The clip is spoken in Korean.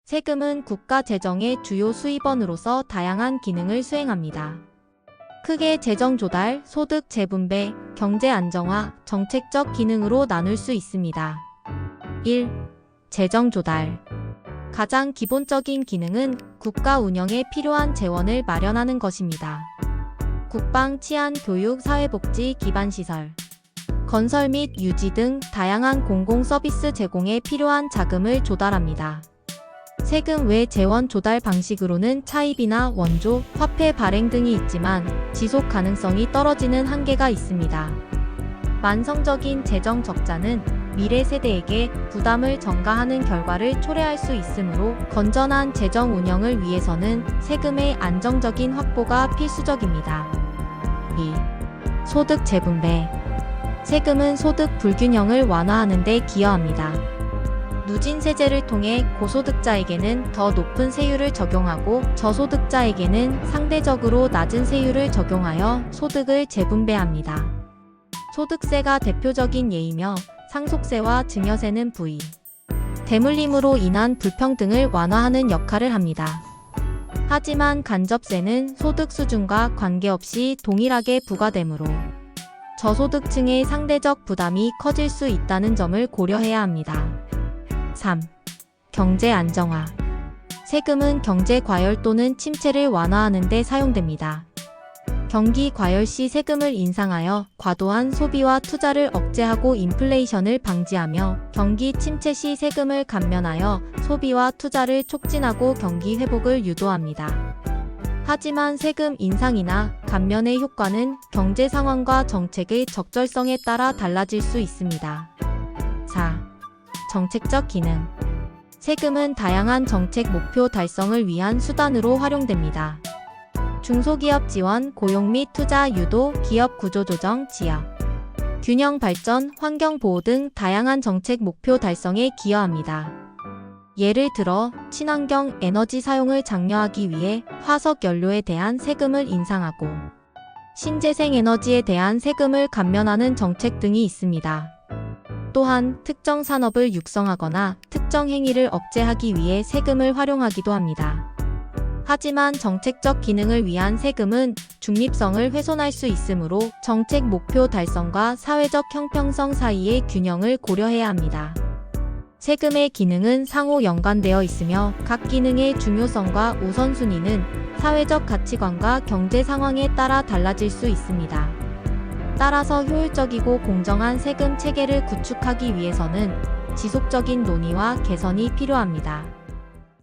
세금은 국가 재정의 주요 수입원으로서 다양한 기능을 수행합니다. 크게 재정 조달, 소득 재분배, 경제 안정화, 정책적 기능으로 나눌 수 있습니다. 1. 재정 조달. 가장 기본적인 기능은 국가 운영에 필요한 재원을 마련하는 것입니다. 국방, 치안, 교육, 사회복지, 기반시설, 건설 및 유지 등 다양한 공공 서비스 제공에 필요한 자금을 조달합니다. 세금 외 재원 조달 방식으로는 차입이나 원조, 화폐 발행 등이 있지만 지속 가능성이 떨어지는 한계가 있습니다. 만성적인 재정 적자는 미래 세대에게 부담을 전가하는 결과를 초래할 수 있으므로 건전한 재정 운영을 위해서는 세금의 안정적인 확보가 필수적입니다. 2. 소득 재분배. 세금은 소득 불균형을 완화하는 데 기여합니다. 누진세제를 통해 고소득자에게는 더 높은 세율을 적용하고 저소득자에게는 상대적으로 낮은 세율을 적용하여 소득을 재분배합니다. 소득세가 대표적인 예이며 상속세와 증여세는 부의, 대물림으로 인한 불평등을 완화하는 역할을 합니다. 하지만 간접세는 소득 수준과 관계없이 동일하게 부과되므로 저소득층의 상대적 부담이 커질 수 있다는 점을 고려해야 합니다. 3. 경제 안정화. 세금은 경제 과열 또는 침체를 완화하는 데 사용됩니다. 경기 과열 시 세금을 인상하여 과도한 소비와 투자를 억제하고 인플레이션을 방지하며 경기 침체 시 세금을 감면하여 소비와 투자를 촉진하고 경기 회복을 유도합니다. 하지만 세금 인상이나 감면의 효과는 경제 상황과 정책의 적절성에 따라 달라질 수 있습니다. 4. 정책적 기능. 세금은 다양한 정책 목표 달성을 위한 수단으로 활용됩니다. 중소기업 지원, 고용 및 투자 유도, 기업 구조 조정, 지역 균형 발전, 환경 보호 등 다양한 정책 목표 달성에 기여합니다. 예를 들어 친환경 에너지 사용을 장려하기 위해 화석 연료에 대한 세금을 인상하고 신재생 에너지에 대한 세금을 감면하는 정책 등이 있습니다. 또한 특정 산업을 육성하거나 특정 행위를 억제하기 위해 세금을 활용하기도 합니다. 하지만 정책적 기능을 위한 세금은 중립성을 훼손할 수 있으므로 정책 목표 달성과 사회적 형평성 사이의 균형을 고려해야 합니다. 세금의 기능은 상호 연관되어 있으며 각 기능의 중요성과 우선순위는 사회적 가치관과 경제 상황에 따라 달라질 수 있습니다. 따라서 효율적이고 공정한 세금 체계를 구축하기 위해서는 지속적인 논의와 개선이 필요합니다.